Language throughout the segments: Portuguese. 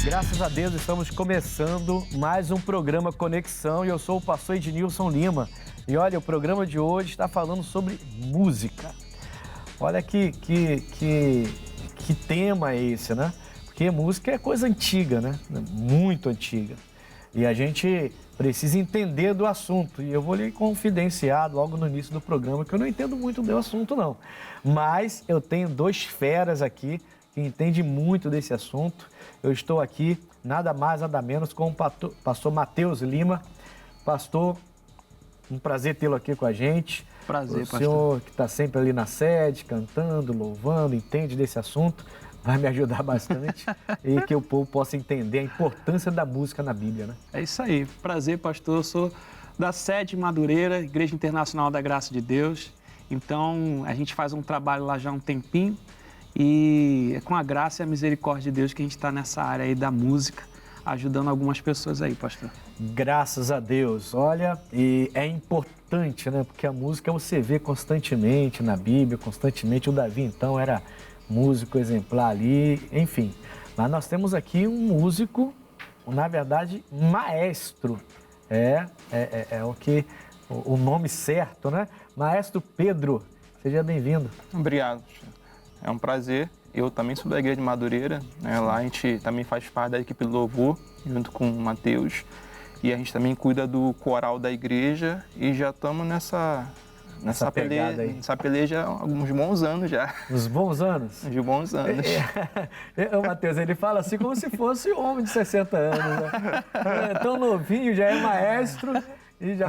Graças a Deus estamos começando mais um programa Conexão e eu sou o pastor Ednilson Lima. E olha, o programa de hoje está falando sobre música. Olha que tema é esse, né? Porque música é coisa antiga, né? Muito antiga. E a gente precisa entender do assunto. E eu vou lhe confidenciar logo no início do programa que eu não entendo muito do assunto, não. Mas eu tenho dois feras aqui que entendem muito desse assunto. Eu estou aqui, nada mais, nada menos, com o pastor Matheus Lima. Pastor, um prazer tê-lo aqui com a gente. Prazer, pastor. O senhor que está sempre ali na sede, cantando, louvando, entende desse assunto, vai me ajudar bastante e que o povo possa entender a importância da música na Bíblia, né? É isso aí. Prazer, pastor. Eu sou da sede Madureira, Igreja Internacional da Graça de Deus. Então, a gente faz um trabalho lá já há um tempinho e é com a graça e a misericórdia de Deus que a gente está nessa área aí da música, ajudando algumas pessoas aí, pastor. Graças a Deus. Olha, e é importante, né? Porque a música você vê constantemente na Bíblia, constantemente. O Davi, então, era músico exemplar ali, enfim. Mas nós temos aqui um músico, na verdade, maestro. É o nome certo, né? Maestro Pedro, seja bem-vindo. Obrigado. É um prazer. Eu também sou da Igreja de Madureira, né? Lá a gente também faz parte da equipe do louvor, junto com o Matheus. E a gente também cuida do coral da igreja e já estamos nessa peleja há alguns bons anos já. Uns bons anos? De bons anos. O Matheus, ele fala assim como se fosse um homem de 60 anos, né? É tão novinho, já é maestro,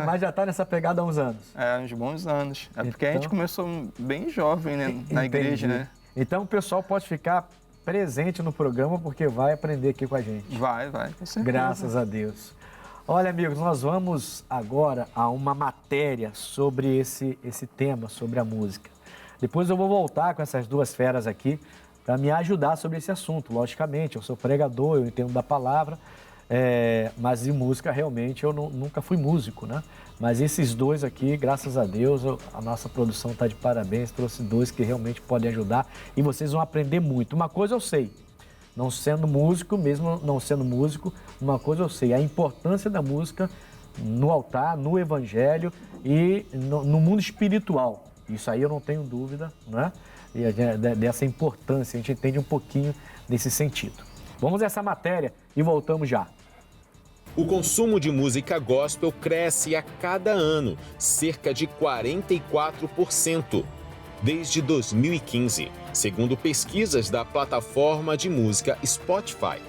mas já está nessa pegada há uns anos. É, uns bons anos. É porque a gente começou bem jovem, né, na igreja, né? Então o pessoal pode ficar presente no programa porque vai aprender aqui com a gente. Vai, com certeza. Graças a Deus. Olha, amigos, nós vamos agora a uma matéria sobre esse tema, sobre a música. Depois eu vou voltar com essas duas feras aqui para me ajudar sobre esse assunto. Logicamente, eu sou pregador, eu entendo da palavra, mas de música realmente eu nunca fui músico, né? Mas esses dois aqui, graças a Deus, a nossa produção está de parabéns, trouxe dois que realmente podem ajudar e vocês vão aprender muito. Uma coisa eu sei, não sendo músico, mesmo não sendo músico, uma coisa eu sei, a importância da música no altar, no evangelho e no mundo espiritual. Isso aí eu não tenho dúvida, né? E dessa importância, a gente entende um pouquinho nesse sentido. Vamos a essa matéria e voltamos já. O consumo de música gospel cresce a cada ano, cerca de 44%. Desde 2015, segundo pesquisas da plataforma de música Spotify.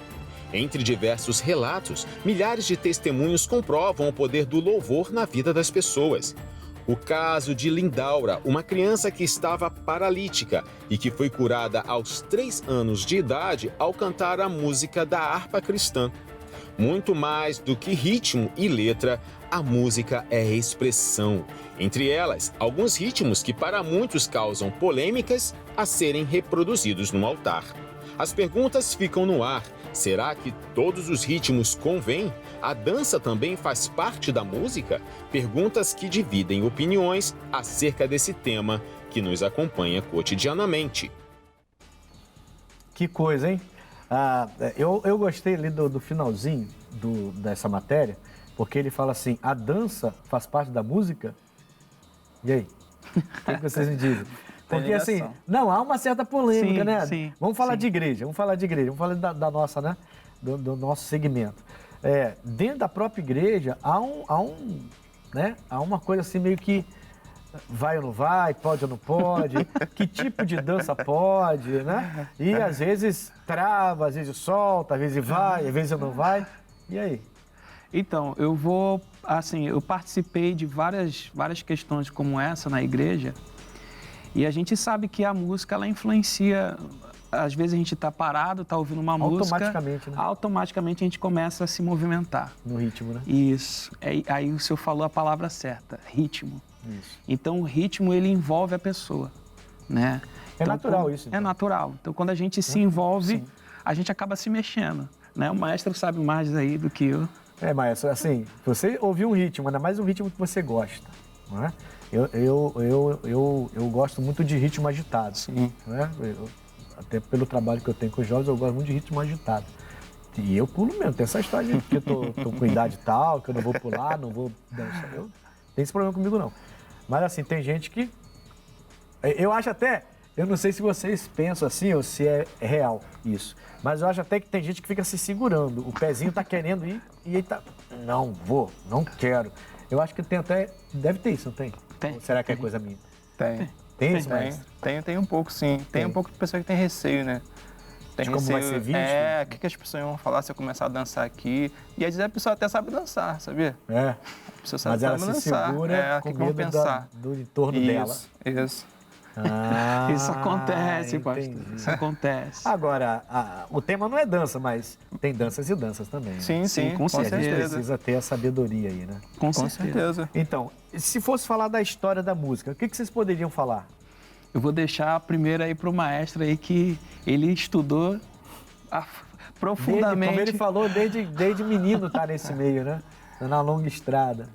Entre diversos relatos, milhares de testemunhos comprovam o poder do louvor na vida das pessoas. O caso de Lindaura, uma criança que estava paralítica e que foi curada aos 3 anos de idade ao cantar a música da harpa cristã. Muito mais do que ritmo e letra, a música é expressão. Entre elas, alguns ritmos que para muitos causam polêmicas a serem reproduzidos no altar. As perguntas ficam no ar. Será que todos os ritmos convêm? A dança também faz parte da música? Perguntas que dividem opiniões acerca desse tema que nos acompanha cotidianamente. Que coisa, hein? Eu gostei ali do finalzinho dessa matéria, porque ele fala assim, a dança faz parte da música? E aí? O que vocês me dizem? Porque assim, não, há uma certa polêmica, sim, né? Sim, vamos falar de igreja, vamos falar da nossa, né? Do nosso segmento. Dentro da própria igreja, há uma coisa assim meio que vai ou não vai, pode ou não pode, que tipo de dança pode, né? E às vezes trava, às vezes solta, às vezes vai, às vezes não vai. E aí? Então, eu participei de várias questões como essa na igreja e a gente sabe que a música, ela influencia. Às vezes a gente está parado, está ouvindo uma música, né? Automaticamente a gente começa a se movimentar. No ritmo, né? Isso. Aí o senhor falou a palavra certa, ritmo. Isso. Então o ritmo, ele envolve a pessoa, né? É natural isso. Então. É natural. Então quando a gente se envolve, a gente acaba se mexendo, né? O maestro sabe mais aí do que eu. Maestro, assim, você ouvir um ritmo, ainda mais um ritmo que você gosta, não é? Eu gosto muito de ritmo agitado, Sim. né? Até pelo trabalho que eu tenho com os jovens, eu gosto muito de ritmo agitado. E eu pulo mesmo, tem essa história de que eu tô com idade tal, que eu não vou pular, não vou dançar. Eu não tem esse problema comigo, não. Mas assim, tem gente que... Eu acho até... Eu não sei se vocês pensam assim ou se é real isso. Mas eu acho até que tem gente que fica se segurando. O pezinho tá querendo ir e ele tá... Não vou, não quero. Eu acho que tem até... Deve ter isso, não tem? Tem. Ou será que é coisa minha? Tem. Tem isso, mas... Tem um pouco, sim. Tem um pouco de pessoa que tem receio, né? Tem De como vai ser visto? o que as pessoas vão falar se eu começar a dançar aqui? E às vezes a pessoa até sabe dançar, sabia? É. A pessoa sabe Mas ela se dançar. segura o com que vão medo pensar? do entorno dela. Isso. Ah, Isso acontece, pastor. entendi. Isso acontece. Agora, o tema não é dança, mas tem danças e danças também. Né? Sim, com com E a gente certeza. precisa ter a sabedoria aí, né? Com Com certeza. certeza. Então, se fosse falar da história da música, o que vocês poderiam falar? Eu vou deixar a primeira aí pro maestro aí que ele estudou profundamente. Como ele falou, desde menino tá nesse meio, né? Tá na longa estrada.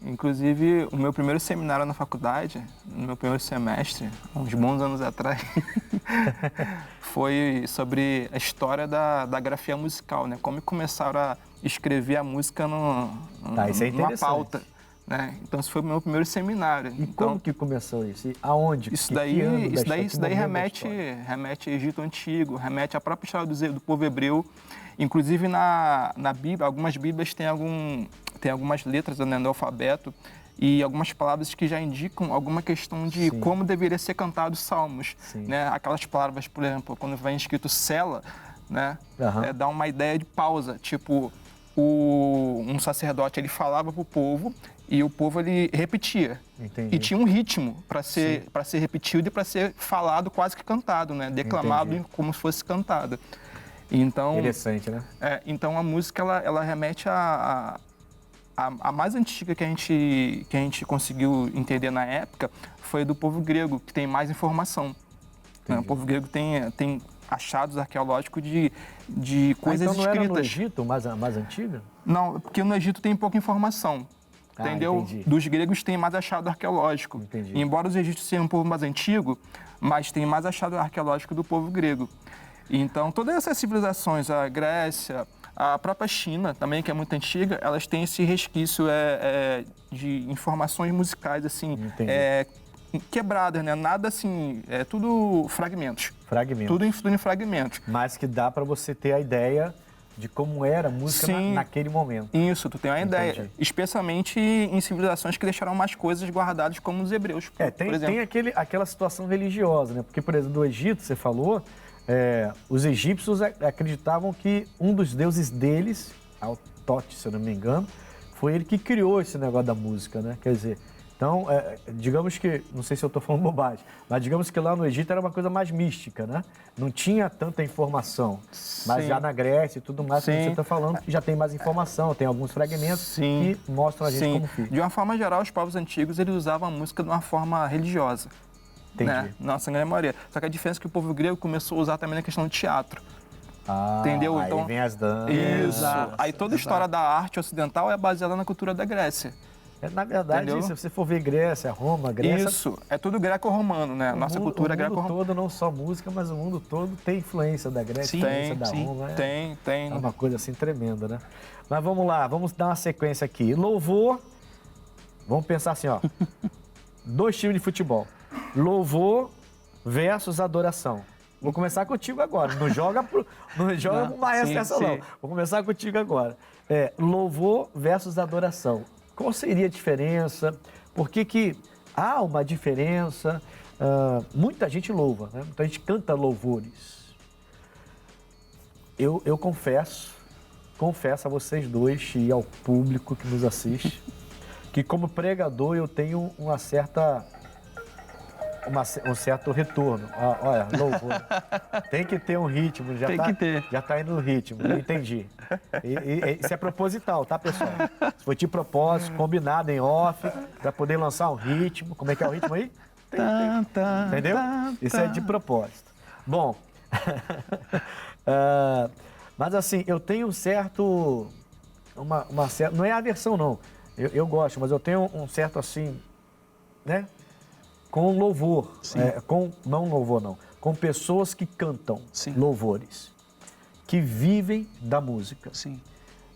Inclusive, o meu primeiro seminário na faculdade, no meu primeiro semestre, uns bons anos atrás, foi sobre a história da grafia musical, né? Como começaram a escrever a música Isso é numa interessante. pauta. Né? Então, esse foi o meu primeiro seminário. E então, como que começou isso? E aonde? Isso Que daí, ano da isso história? daí, Que isso daí momento da remete, história? remete ao Egito Antigo, remete à própria história do povo hebreu. Inclusive, na Bíblia, algumas Bíblias têm algumas letras, né, no alfabeto e algumas palavras que já indicam alguma questão de Sim. como deveria ser cantado os salmos. Sim. Né? Aquelas palavras, por exemplo, quando vem escrito cela, né, Aham. dá uma ideia de pausa. Tipo, um sacerdote ele falava para o povo e o povo ele repetia. Entendi. E tinha um ritmo para ser repetido e para ser falado quase que cantado, né? Declamado Entendi. como se fosse cantado. Então, Interessante, né? então a música ela remete a mais antiga que a gente conseguiu entender na época foi do povo grego, que tem mais informação. Né? O povo grego tem achados arqueológicos de coisas então não era no escritas. Egito, mais antiga? Não, porque no Egito tem pouca informação. Entendeu? Entendi. Dos gregos tem mais achado arqueológico. Entendi. E embora os egípcios sejam um povo mais antigo, mas tem mais achado arqueológico do povo grego. Então, todas essas civilizações, a Grécia, a própria China também, que é muito antiga, elas têm esse resquício de informações musicais, assim, Entendi. quebradas, né? Nada assim, é tudo fragmentos. Fragmento. Tudo em fragmentos. Mas que dá para você ter a ideia de como era a música Sim. naquele momento. Isso, tu tem uma ideia. Entendi. Especialmente em civilizações que deixaram mais coisas guardadas, como os hebreus, por exemplo. Tem aquela situação religiosa, né? Porque, por exemplo, do Egito, você falou, os egípcios acreditavam que um dos deuses deles, Tote, se eu não me engano, foi ele que criou esse negócio da música, né? Quer dizer, então, digamos que, não sei se eu estou falando bobagem, mas digamos que lá no Egito era uma coisa mais mística, né? Não tinha tanta informação. Mas Sim. já na Grécia e tudo mais, como Sim. você está falando, já tem mais informação, tem alguns fragmentos Sim. que mostram a gente Sim. como fica. De uma forma geral, os povos antigos eles usavam a música de uma forma religiosa. Entendi. Né? Nossa grande maioria. Só que a diferença é que o povo grego começou a usar também na questão do teatro. Entendeu? Aí Então, vem as danças. Isso. Aí toda a história da arte ocidental é baseada na cultura da Grécia. Na verdade, Entendeu? se você for ver Grécia, Roma, Grécia... Isso. É tudo greco-romano, né? Nossa cultura é O mundo greco-romana. todo, não só música, mas o mundo todo tem influência da Grécia, Sim, influência da sim. Roma. Tem. É uma coisa assim tremenda, né? Mas vamos lá, vamos dar uma sequência aqui. Louvor, vamos pensar assim, ó. 2 times de futebol. Louvor versus adoração. Vou começar contigo agora. Não joga pro maestro sim, essa sim. não. Vou começar contigo agora. Louvor versus adoração. Qual seria a diferença? Por que há uma diferença? Muita gente louva, né? Muita gente canta louvores. Eu confesso a vocês dois e ao público que nos assiste, que como pregador eu tenho um certo retorno. Olha, louvor. Tem que ter um ritmo, já Tem tá, que ter. já tá indo no ritmo, eu entendi. Isso é proposital, tá, pessoal? Isso foi de propósito, combinado em off, para poder lançar um ritmo. Como é que é o ritmo aí? Entendeu? Isso é de propósito. Bom, mas assim, eu tenho uma certa, não é aversão não, eu gosto, mas eu tenho um certo assim, né? Com louvor, não louvor não, com pessoas que cantam Sim. louvores. que vivem da música. Sim.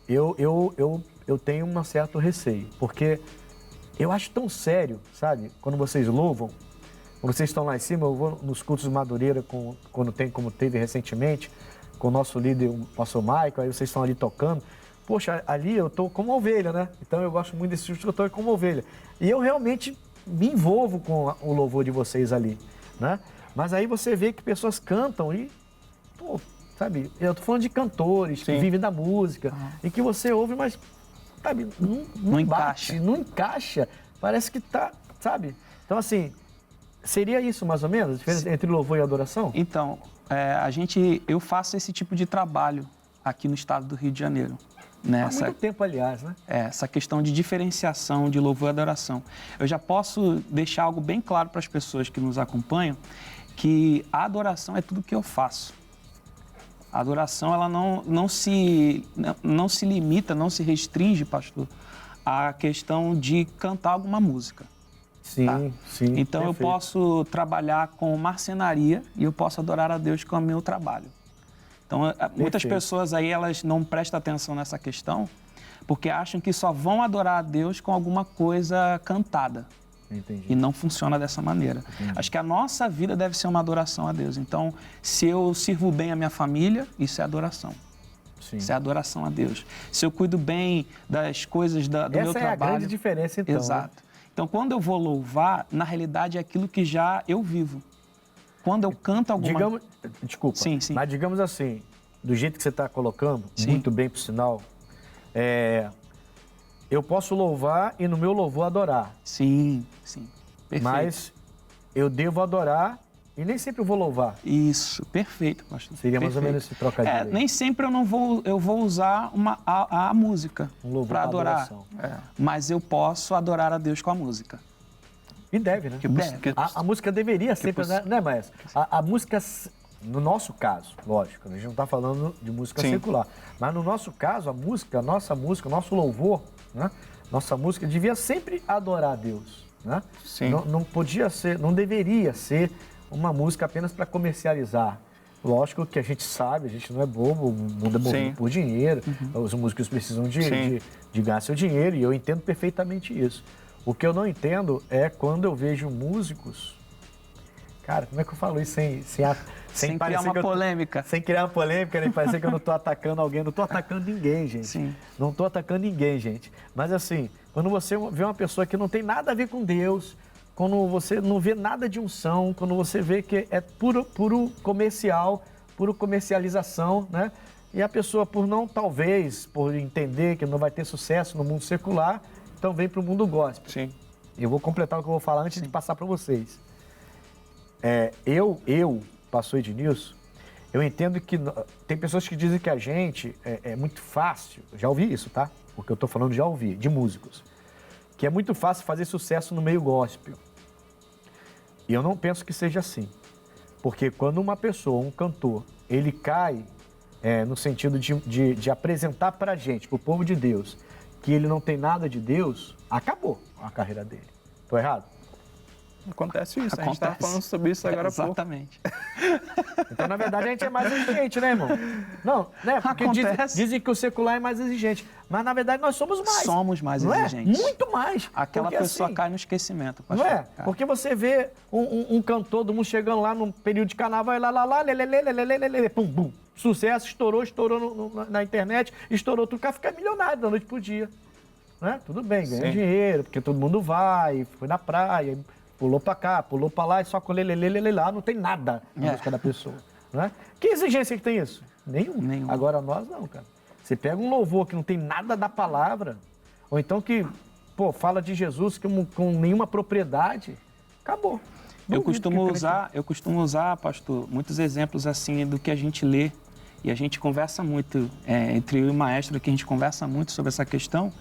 Eu tenho um certo receio, porque eu acho tão sério, sabe? Quando vocês louvam, quando vocês estão lá em cima, eu vou nos cultos de Madureira, como teve recentemente, com o nosso líder, o pastor Michael, aí vocês estão ali tocando. Poxa, ali eu estou como ovelha, né? Então eu gosto muito desse tipo que eu estou como ovelha. E eu realmente me envolvo com o louvor de vocês ali, né? Mas aí você vê que pessoas cantam e, pô, sabe? Eu estou falando de cantores que vivem da música e que você ouve, mas, sabe, não bate, não encaixa. Parece que tá, sabe? Então, assim, seria isso mais ou menos, a diferença entre louvor e adoração? Então, eu faço esse tipo de trabalho aqui no estado do Rio de Janeiro. Há muito tempo, aliás, né? Essa questão de diferenciação de louvor e adoração. Eu já posso deixar algo bem claro para as pessoas que nos acompanham, que a adoração é tudo que eu faço. A adoração, ela não se limita, não se restringe, pastor, à questão de cantar alguma música. Sim, tá? sim. Então, perfeito. Eu posso trabalhar com marcenaria e eu posso adorar a Deus com o meu trabalho. Então, muitas pessoas aí, elas não prestam atenção nessa questão, porque acham que só vão adorar a Deus com alguma coisa cantada. Entendi. E não funciona dessa maneira. Entendi. Acho que a nossa vida deve ser uma adoração a Deus. Então, se eu sirvo bem a minha família, isso é adoração. Sim. Isso é adoração a Deus. Se eu cuido bem das coisas do meu trabalho... Essa é a grande diferença, então. Exato. Né? Então, quando eu vou louvar, na realidade é aquilo que já eu vivo. Quando eu canto alguma... Desculpa, sim. Mas digamos assim, do jeito que você está colocando, muito bem por sinal, eu posso louvar e no meu louvor adorar. Sim. Perfeito. Mas eu devo adorar e nem sempre eu vou louvar. Isso, perfeito, pastor. Seria mais ou menos esse trocadilho. Nem sempre eu vou usar a música para adorar. Mas eu posso adorar a Deus com a música. E deve, né? A música deveria sempre, né, Maestro? A música, no nosso caso, lógico, a gente não está falando de música secular, mas no nosso caso, nossa música, nosso louvor, né? Nossa música devia sempre adorar a Deus, né? Sim. Não podia ser, não deveria ser uma música apenas para comercializar. Lógico que a gente sabe, a gente não é bobo, o mundo é movido por dinheiro, os músicos precisam de ganhar seu dinheiro e eu entendo perfeitamente isso. O que eu não entendo é quando eu vejo músicos... Cara, como é que eu falo isso sem criar uma polêmica? Sem criar uma polêmica, nem parecer que eu não estou atacando alguém. Não estou atacando ninguém, gente. Sim. Não estou atacando ninguém, gente. Mas assim, quando você vê uma pessoa que não tem nada a ver com Deus, quando você não vê nada de unção, quando você vê que é puro comercial, puro comercialização, né? E a pessoa, talvez, por entender que não vai ter sucesso no mundo secular, então vem para o mundo gospel. Sim. Eu vou completar o que eu vou falar antes de passar para vocês. Pastor Ednilson, eu entendo que tem pessoas que dizem que a gente é muito fácil, já ouvi isso, tá? Porque eu estou falando já ouvi, de músicos, que é muito fácil fazer sucesso no meio gospel. E eu não penso que seja assim. Porque quando uma pessoa, um cantor, ele cai no sentido de apresentar para a gente, para o povo de Deus, que ele não tem nada de Deus, acabou a carreira dele. Estou errado? Acontece isso, a gente estava falando sobre isso agora há pouco. Exatamente. Então, na verdade, a gente é mais exigente, né, irmão? Não, né? Porque dizem que o secular é mais exigente. Mas, na verdade, nós somos mais. Somos mais não exigentes. É? Muito mais. Aquela pessoa cai no esquecimento. Pastor. Não é? Porque você vê um cantor, todo mundo chegando lá num período de carnaval, e lá, pum, bum. Sucesso, estourou na internet, estourou tudo. O cara fica milionário da noite pro dia. Né? Tudo bem, ganha dinheiro, porque todo mundo vai, foi na praia, pulou pra cá, pulou pra lá, e só com lá, não tem nada na música da pessoa. Né? Que exigência que tem isso? Nenhum. Agora nós não, cara. Você pega um louvor que não tem nada da palavra, ou então que, fala de Jesus com nenhuma propriedade, acabou. Eu costumo usar, pastor, muitos exemplos assim do que a gente lê, e a gente conversa muito, entre eu e o maestro, que a gente conversa muito sobre essa questão,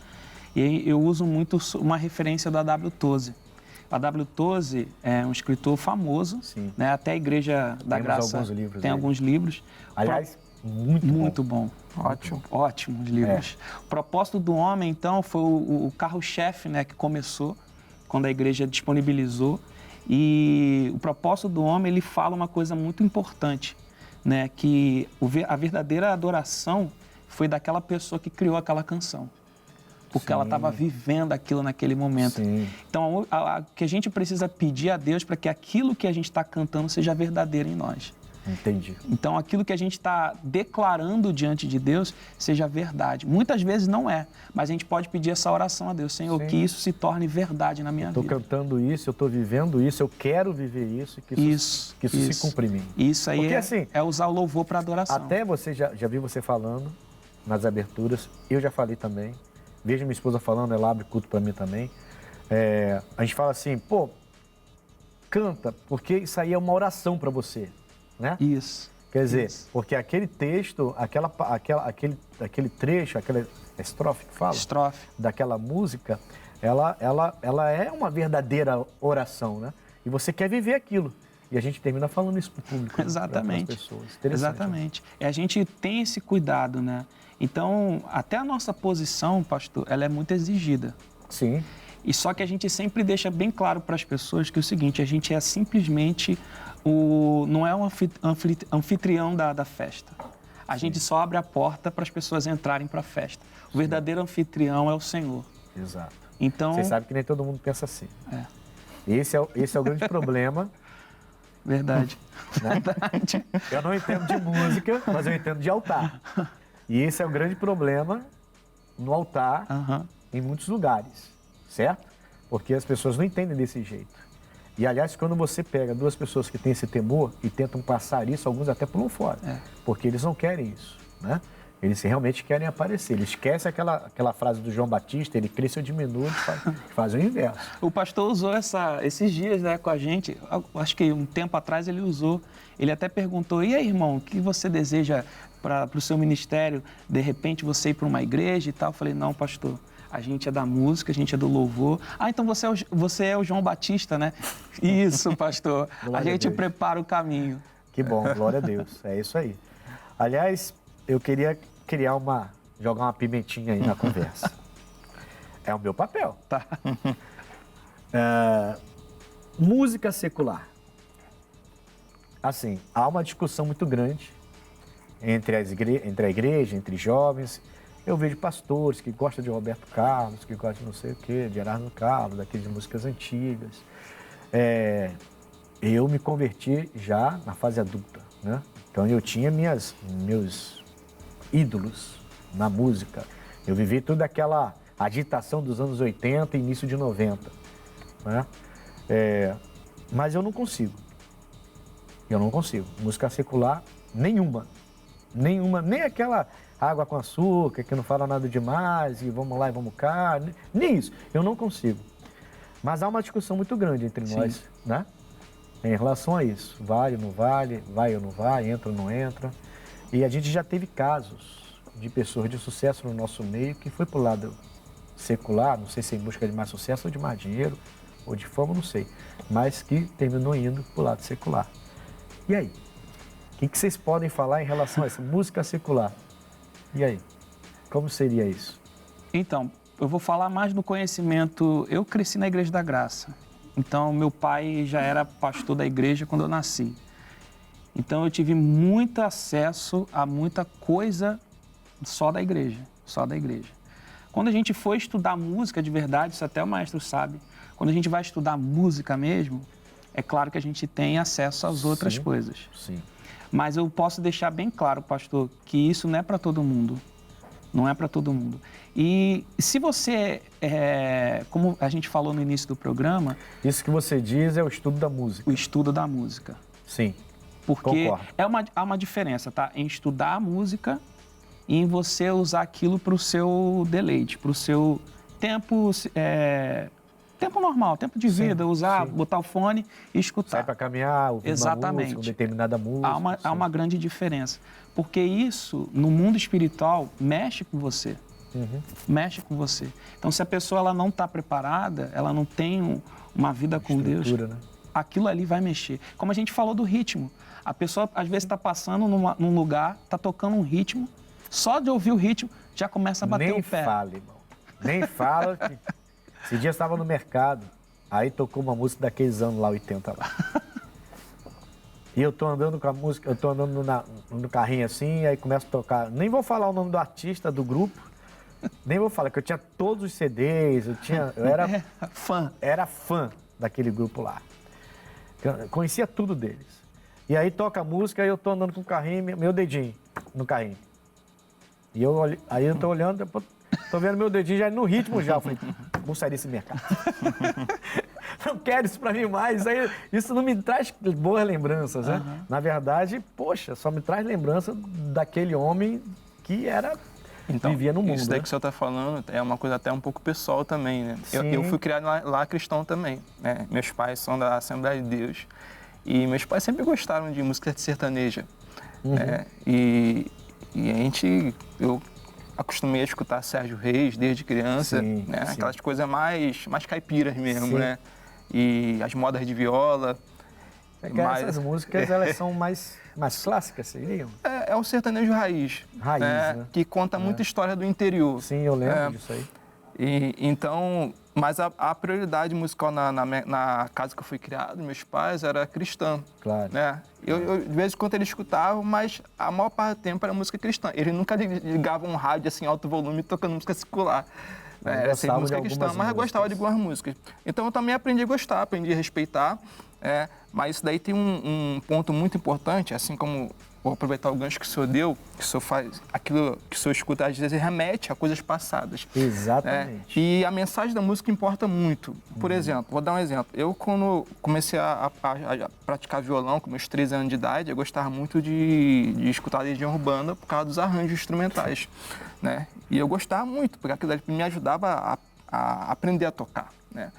e eu uso muito uma referência do A.W. Tozer. A.W. Tozer é um escritor famoso, né? Até a Igreja da Graça tem alguns livros. Aliás, muito bom. Ótimos livros. É. O propósito do homem, então, foi o carro-chefe, né, que começou quando a igreja disponibilizou. E o propósito do homem, ele fala uma coisa muito importante, né, que a verdadeira adoração foi daquela pessoa que criou aquela canção. Porque ela estava vivendo aquilo naquele momento. Sim. Então, o que a gente precisa pedir a Deus para que aquilo que a gente está cantando seja verdadeiro em nós. Entendi. Então, aquilo que a gente está declarando diante de Deus seja verdade. Muitas vezes não é, mas a gente pode pedir essa oração a Deus. Senhor, Sim. que isso se torne verdade na minha Estou vida. cantando isso, eu estou vivendo isso, eu quero viver isso, que isso se cumpra em mim. Isso aí Porque, assim, é usar o louvor para adoração. Até você, já vi você falando nas aberturas, eu já falei também, vejo minha esposa falando, ela abre culto para mim também. A gente fala assim, pô, canta, porque isso aí é uma oração para você, né? Isso. Quer dizer, isso. porque aquele texto, aquele trecho, aquela estrofe que fala, Estrofe. daquela música, ela é uma verdadeira oração, né? E você quer viver aquilo. E a gente termina falando isso para o público. Exatamente. Para as pessoas. Interessante. Exatamente. A gente tem esse cuidado, né? Então, até a nossa posição, pastor, ela é muito exigida. Sim. E só que a gente sempre deixa bem claro para as pessoas que é o seguinte, a gente é simplesmente não é um anfitrião da festa. A gente só abre a porta para as pessoas entrarem para a festa. O verdadeiro anfitrião é o Senhor. Exato. Então, Você sabe que nem todo mundo pensa assim. É. Esse é o grande problema. Verdade. Né? Verdade. Eu não entendo de música, mas eu entendo de altar. E esse é o grande problema no altar, em muitos lugares, certo? Porque as pessoas não entendem desse jeito. E, aliás, quando você pega duas pessoas que têm esse temor e tentam passar isso, alguns até pulam fora, porque eles não querem isso, né? Eles realmente querem aparecer. Eles esquecem aquela frase do João Batista, ele cresce ou diminui, faz o inverso. O pastor usou esses dias, né, com a gente, acho que um tempo atrás ele usou, ele até perguntou, e aí, irmão, o que você deseja para o seu ministério? De repente você ir para uma igreja e tal? Eu falei, não, pastor, a gente é da música, a gente é do louvor. Ah, então você é o João Batista, né? Isso, pastor, a gente prepara o caminho. Que bom, glória a Deus, é isso aí. Aliás, eu queria jogar uma pimentinha aí na conversa. É o meu papel. Tá. Música secular. Assim, há uma discussão muito grande entre a igreja, entre jovens. Eu vejo pastores que gostam de Roberto Carlos, que gostam de não sei o quê, de Erasmo Carlos, daquelas músicas antigas. Eu me converti já na fase adulta, né? Então eu tinha meus ídolos na música. Eu vivi toda aquela agitação dos anos 80 e início de 90, né? Mas eu não consigo. Música secular, nenhuma, nem aquela água com açúcar, que não fala nada demais, e vamos lá e vamos cá, nem isso, eu não consigo. Mas há uma discussão muito grande entre nós, né? Em relação a isso, vale ou não vale, vai ou não vai, entra ou não entra. E a gente já teve casos de pessoas de sucesso no nosso meio que foi para o lado secular, não sei se em busca de mais sucesso ou de mais dinheiro, ou de fama, não sei, mas que terminou indo para o lado secular. E aí? O que vocês podem falar em relação a essa música secular? E aí? Como seria isso? Então, eu vou falar mais no conhecimento. Eu cresci na Igreja da Graça. Então, meu pai já era pastor da igreja quando eu nasci. Então, eu tive muito acesso a muita coisa só da igreja. Quando a gente foi estudar música de verdade, isso até o maestro sabe, quando a gente vai estudar música mesmo, é claro que a gente tem acesso às outras coisas. Sim. Mas eu posso deixar bem claro, pastor, que isso não é para todo mundo. Não é para todo mundo. E se você, como a gente falou no início do programa... Isso que você diz é o estudo da música. O estudo da música. Sim, porque concordo. há uma diferença, tá? Em estudar a música e em você usar aquilo para o seu deleite, para o seu tempo... tempo normal, tempo de vida, botar o fone e escutar. Sai para caminhar, ouvir uma música, uma determinada música. Há uma grande diferença. Porque isso, no mundo espiritual, mexe com você. Mexe com você. Então, se a pessoa ela não está preparada, ela não tem uma vida com Deus, né? Aquilo ali vai mexer. Como a gente falou do ritmo. A pessoa, às vezes, está passando num lugar, está tocando um ritmo, só de ouvir o ritmo, já começa a bater o pé. Nem fala, irmão. Nem fala que... Esse dia eu estava no mercado, aí tocou uma música daqueles anos lá, 80 lá. E eu tô andando com a música, eu tô andando no carrinho assim, aí começa a tocar. Nem vou falar o nome do artista, do grupo, nem vou falar, que eu tinha todos os CDs, eu era fã daquele grupo lá. Eu conhecia tudo deles. E aí toca a música, aí eu tô andando com o carrinho, meu dedinho no carrinho. E aí eu tô olhando, tô vendo meu dedinho já no ritmo já. Eu falei, vou sair desse mercado. Não quero isso pra mim mais. Isso não me traz boas lembranças, né? Na verdade, poxa, só me traz lembrança daquele homem que vivia no mundo. Isso daí né? que o senhor está falando é uma coisa até um pouco pessoal também, né? Eu fui criado lá cristão também, né? Meus pais são da Assembleia de Deus e meus pais sempre gostaram de música sertaneja. Né? E eu acostumei a escutar Sérgio Reis desde criança, né? Aquelas coisas mais caipiras mesmo, né? E as modas de viola. Essas músicas, elas são mais clássicas, seriam? É o sertanejo raiz, né? Que conta muita história do interior. Sim, eu lembro disso aí. Então, mas a prioridade musical na casa que eu fui criado, meus pais, era cristã. Claro. Né? Eu, de vez em quando eles escutavam, mas a maior parte do tempo era música cristã. Eles nunca ligavam um rádio assim, alto volume, tocando música secular. Era sempre música cristã, mas eu gostava de algumas músicas. Então eu também aprendi a gostar, aprendi a respeitar. Mas isso daí tem um ponto muito importante, assim como vou aproveitar o gancho que o senhor deu, que o senhor faz, aquilo que o senhor escuta às vezes remete a coisas passadas. Exatamente. E a mensagem da música importa muito. Por exemplo, vou dar um exemplo. Eu, quando comecei a praticar violão, com meus 13 anos de idade, eu gostava muito de escutar legião urbana por causa dos arranjos instrumentais. Né? E eu gostava muito, porque aquilo me ajudava a aprender a tocar. Né?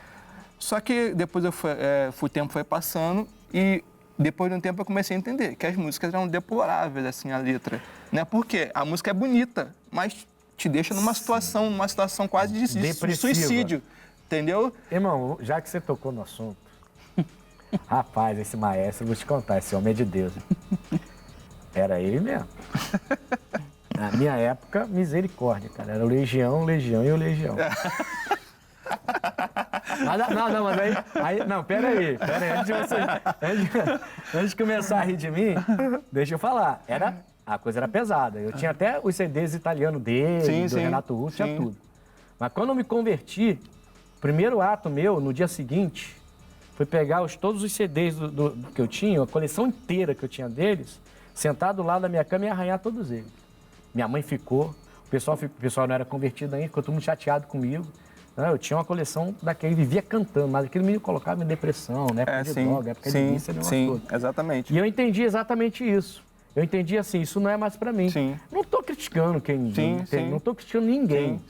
Só que depois o tempo foi passando e depois de um tempo eu comecei a entender que as músicas eram deploráveis, assim, a letra. Né? Porque a música é bonita, mas te deixa numa situação quase de suicídio, entendeu? Irmão, já que você tocou no assunto, rapaz, esse maestro, eu vou te contar, esse homem é de Deus. Era ele mesmo. Na minha época, misericórdia, cara. Era o Legião e o Legião. Mas pera aí. Antes de começar a rir de mim, deixa eu falar. A coisa era pesada. Eu tinha até os CDs italianos dele, do Renato Russo, tinha tudo. Mas quando eu me converti, o primeiro ato meu, no dia seguinte, foi pegar todos os CDs que eu tinha, a coleção inteira que eu tinha deles, sentar do lado da minha cama e arranhar todos eles. Minha mãe ficou, o pessoal não era convertido ainda, ficou todo mundo chateado comigo. Eu tinha uma coleção daquele, vivia cantando, mas aquele me colocava em depressão, né? Época de droga, época de vício, exatamente. E eu entendi exatamente isso. Eu entendi assim, isso não é mais pra mim. Sim. Não tô criticando não tô criticando ninguém.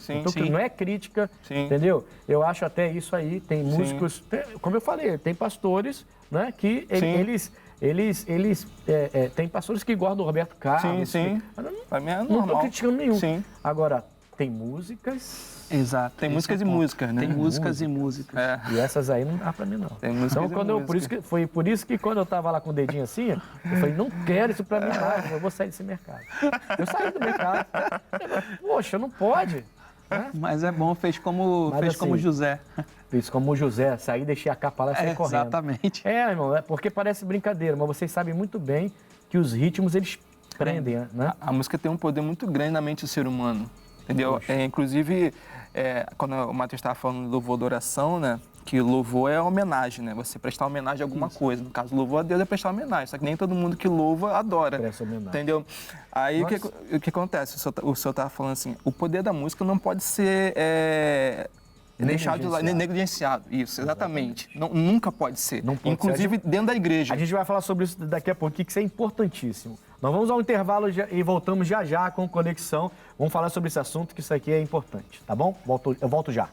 Não é crítica, entendeu? Eu acho até isso aí, tem músicos, como eu falei, tem pastores, né, que tem pastores que gostam do Roberto Carlos. Pra mim é normal. Não tô criticando nenhum. Agora, tem músicas... Exato. Tem músicas e músicas, né? Tem músicas e músicas. E essas aí não dá pra mim, não. Tem músicas foi por isso que quando eu tava lá com o dedinho assim, eu falei, não quero isso pra mim mais, eu vou sair desse mercado. Eu saí do mercado. Poxa, não pode. Né? Mas é bom, fez como José. Fiz como o José, saí, deixei a capa lá e saí correndo. Exatamente. Irmão, porque parece brincadeira, mas vocês sabem muito bem que os ritmos, eles prendem, né? A música tem um poder muito grande na mente do ser humano. Entendeu? Inclusive, quando o Matheus estava falando de louvor, adoração, né? Que louvor é homenagem, né? Você prestar homenagem a alguma coisa. No caso, louvor a Deus é prestar homenagem. Só que nem todo mundo que louva adora. Presta homenagem. Entendeu? Aí o que acontece? O senhor estava falando assim, o poder da música não pode ser deixado de lado, negligenciado. Isso, exatamente. Não, nunca pode ser. Não pode Inclusive ser. Dentro da igreja. A gente vai falar sobre isso daqui a pouquinho, que isso é importantíssimo. Nós vamos ao intervalo e voltamos já com Conexão. Vamos falar sobre esse assunto, que isso aqui é importante, tá bom? Eu volto já.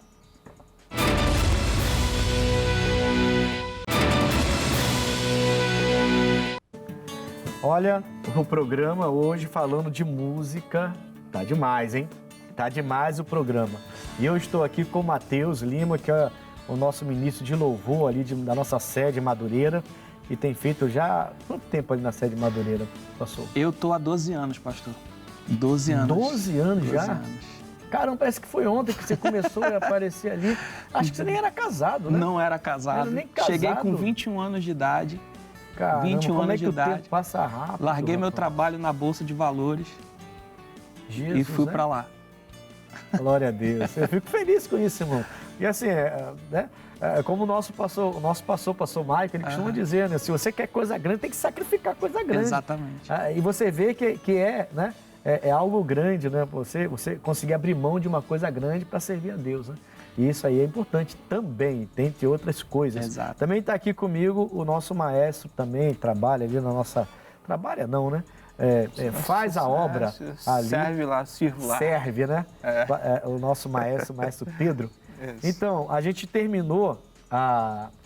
Olha, o programa hoje falando de música, tá demais, hein? Tá demais o programa. E eu estou aqui com o Matheus Lima, que é o nosso ministro de louvor ali da nossa sede Madureira. E tem feito já... Quanto tempo ali na sede Madureira, pastor? Eu tô há 12 anos, pastor. 12 anos. 12 anos já? 12 anos. Caramba, parece que foi ontem que você começou a aparecer ali. Acho que você nem era casado, né? Não era casado. Não era nem casado. Cheguei com 21 anos de idade Caramba, 21 como anos é de que o idade. tempo passa rápido? Larguei meu rapaz? trabalho na Bolsa de Valores Jesus, e fui né? para lá. Glória a Deus. Eu fico feliz com isso, irmão. E assim, né? Como o nosso pastor Mike, ele costuma dizer, né? Se você quer coisa grande, tem que sacrificar coisa grande. Exatamente. E você vê que né? É algo grande, né? Você conseguir abrir mão de uma coisa grande para servir a Deus, né? E isso aí é importante também, dentre outras coisas. Exato. Também está aqui comigo o nosso maestro, também, trabalha ali na nossa... Trabalha não, né? Faz a obra ali. Serve lá, sirvo lá. Serve, né? O nosso maestro, o maestro Pedro. Isso. Então, a gente terminou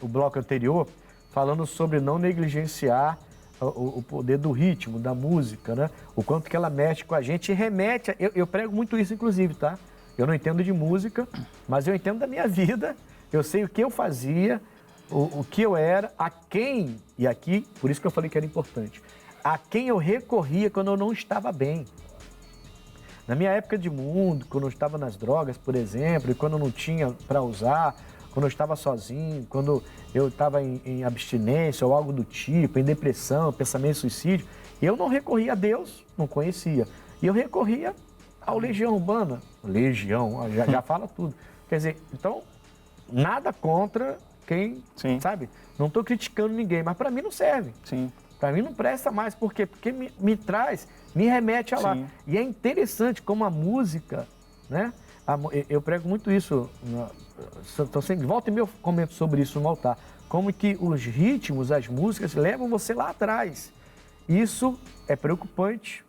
o bloco anterior falando sobre não negligenciar o poder do ritmo, da música, né? O quanto que ela mexe com a gente e remete... Eu prego muito isso, inclusive, tá? Eu não entendo de música, mas eu entendo da minha vida. Eu sei o que eu fazia, o que eu era, a quem... E aqui, por isso que eu falei que era importante. A quem eu recorria quando eu não estava bem. Na minha época de mundo, quando eu estava nas drogas, por exemplo, e quando eu não tinha para usar, quando eu estava sozinho, quando eu estava em abstinência ou algo do tipo, em depressão, pensamento de suicídio, eu não recorria a Deus, não conhecia. E eu recorria ao Legião Urbana. Legião, já fala tudo. Quer dizer, então, nada contra quem, Sim. sabe? Não estou criticando ninguém, mas para mim não serve. Sim. Para mim não presta mais. Por quê? Porque me traz, me remete a lá. Sim. E é interessante como a música, né? Eu prego muito isso. Volta e meia eu comento sobre isso no altar. Como que os ritmos, as músicas levam você lá atrás. Isso é preocupante,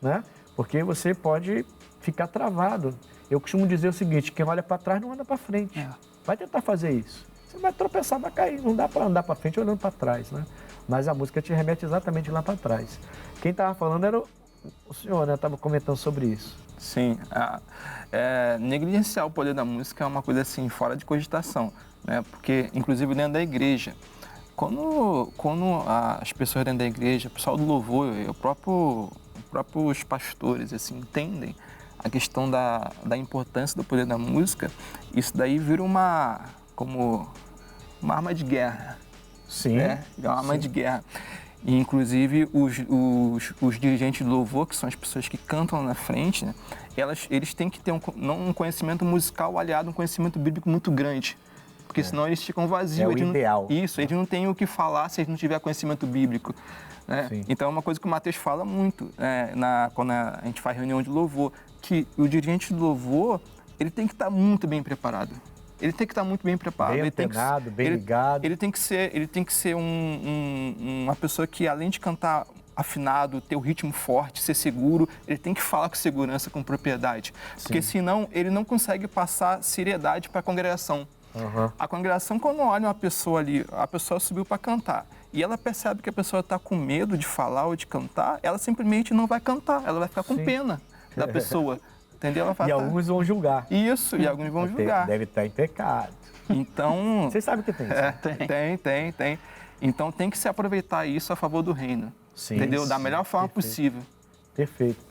né? Porque você pode ficar travado. Eu costumo dizer o seguinte, quem olha para trás não anda para frente. Vai tentar fazer isso. Você vai tropeçar, vai cair. Não dá para andar para frente olhando para trás, né? Mas a música te remete exatamente lá para trás. Quem estava falando era o senhor, né? Estava comentando sobre isso. Sim. Negligenciar o poder da música é uma coisa assim, fora de cogitação, né? Porque, inclusive, dentro da igreja, quando as pessoas dentro da igreja, o pessoal do louvor, os próprios pastores, assim, entendem a questão da importância do poder da música, isso daí vira como uma arma de guerra. Sim. É uma arma de guerra. E, inclusive, os dirigentes do louvor, que são as pessoas que cantam na frente, né, eles têm que ter um conhecimento musical aliado a um conhecimento bíblico muito grande. Porque senão eles ficam vazios. É o ideal. Eles não têm o que falar se eles não tiverem conhecimento bíblico. Né? Então, é uma coisa que o Mateus fala muito, quando a gente faz reunião de louvor, que o dirigente do louvor, ele tem que estar muito bem preparado. Ele tem que estar muito bem preparado. Bem antenado, bem ligado. Ele tem que ser uma pessoa que, além de cantar afinado, ter o ritmo forte, ser seguro, ele tem que falar com segurança, com propriedade. Porque senão ele não consegue passar seriedade para a congregação. A congregação, quando olha uma pessoa ali, a pessoa subiu para cantar, e ela percebe que a pessoa está com medo de falar ou de cantar, ela simplesmente não vai cantar, ela vai ficar com pena da pessoa. Entendeu? Ela fala, E alguns vão julgar. Isso, e alguns vão julgar. Deve estar em pecado. Então... Vocês sabem que tem isso. Tem. Então tem que se aproveitar isso a favor do reino. Sim, entendeu? Da melhor forma possível. Perfeito.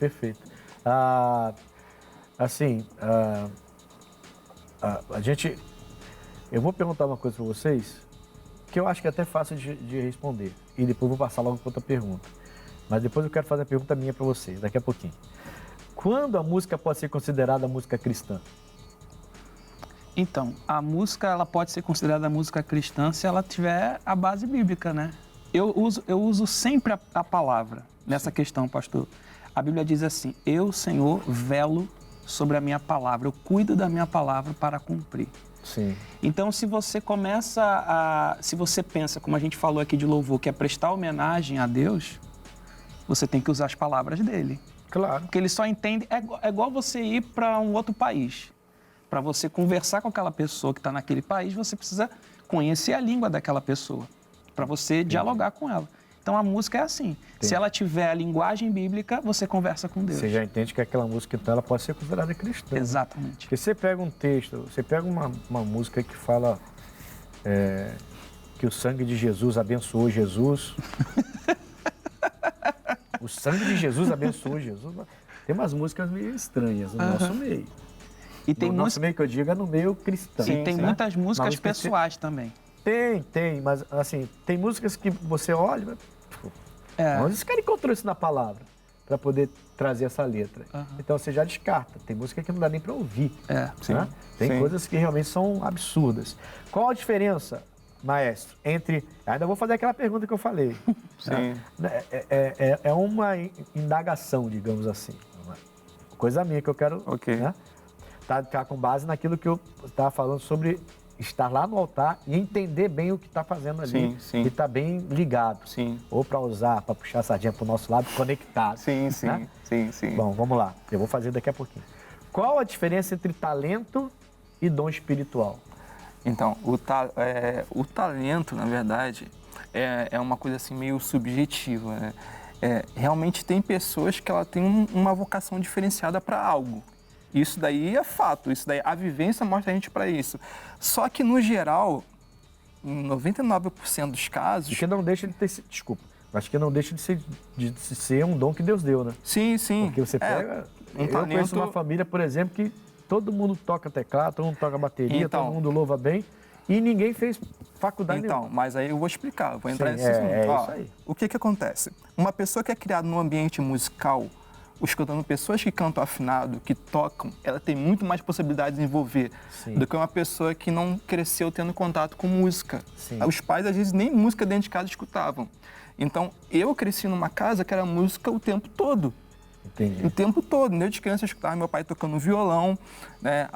Eu vou perguntar uma coisa para vocês, que eu acho que é até fácil de responder. E depois vou passar logo para outra pergunta. Mas depois eu quero fazer a pergunta minha para vocês, daqui a pouquinho. Quando a música pode ser considerada música cristã? Então, a música ela pode ser considerada música cristã se ela tiver a base bíblica, né? Eu uso sempre a palavra nessa questão, pastor. A Bíblia diz assim, eu, Senhor, velo sobre a minha palavra, eu cuido da minha palavra para cumprir. Sim. Então, se você se você pensa, como a gente falou aqui de louvor, que é prestar homenagem a Deus, você tem que usar as palavras dele. Claro. Porque ele só entende, é igual você ir para um outro país. Para você conversar com aquela pessoa que está naquele país, você precisa conhecer a língua daquela pessoa, para você dialogar com ela. Então a música é assim. Se ela tiver a linguagem bíblica, você conversa com Deus. Você já entende que aquela música, então, ela pode ser considerada cristã. Exatamente. Porque você pega um texto, você pega uma música que fala que o sangue de Jesus abençoou Jesus. O sangue de Jesus abençoou Jesus. Tem umas músicas meio estranhas no nosso meio. E tem no nosso meio que eu digo é no meio cristão. E tem muitas músicas pessoais também. Tem, mas assim, tem músicas que você olha, mas, tipo, É. onde esse cara encontrou isso na palavra para poder trazer essa letra? Então você já descarta. Tem música que não dá nem para ouvir. É. Sim, Né? Tem sim. coisas que realmente são absurdas. Qual a diferença, maestro, entre... Ainda vou fazer aquela pergunta que eu falei. Sim. É uma indagação, digamos assim. Uma coisa minha que eu quero... Ok. Né? Tá com base naquilo que eu estava falando sobre estar lá no altar e entender bem o que está fazendo ali. Sim, sim. E estar bem ligado. Sim. Ou para usar, para puxar a sardinha para o nosso lado, conectado. Sim, sim, né? sim. Bom, vamos lá. Eu vou fazer daqui a pouquinho. Qual a diferença entre talento e dom espiritual? Então, o talento, na verdade, é uma coisa assim meio subjetiva, né? Realmente tem pessoas que ela tem uma vocação diferenciada para algo. Isso daí é fato, isso daí a vivência mostra a gente para isso. Só que no geral, em 99% dos casos, Porque não deixa de ter... Desculpa. Acho que não deixa de ser um dom que Deus deu, né? sim. Porque você pega... Eu conheço uma família, por exemplo, que todo mundo toca teclado, todo mundo toca bateria, Então. todo mundo louva bem e ninguém fez faculdade Então, nenhuma. mas aí eu vou explicar, eu vou entrar Sim, nesse assunto. Ó, isso aí. o que acontece? Uma pessoa que é criada num ambiente musical, escutando pessoas que cantam afinado, que tocam, ela tem muito mais possibilidade de desenvolver Sim. do que uma pessoa que não cresceu tendo contato com música. Sim. Os pais, às vezes, nem música dentro de casa escutavam. Então, eu cresci numa casa que era música o tempo todo. Entendi. O tempo todo. Desde criança eu escutava meu pai tocando violão, né?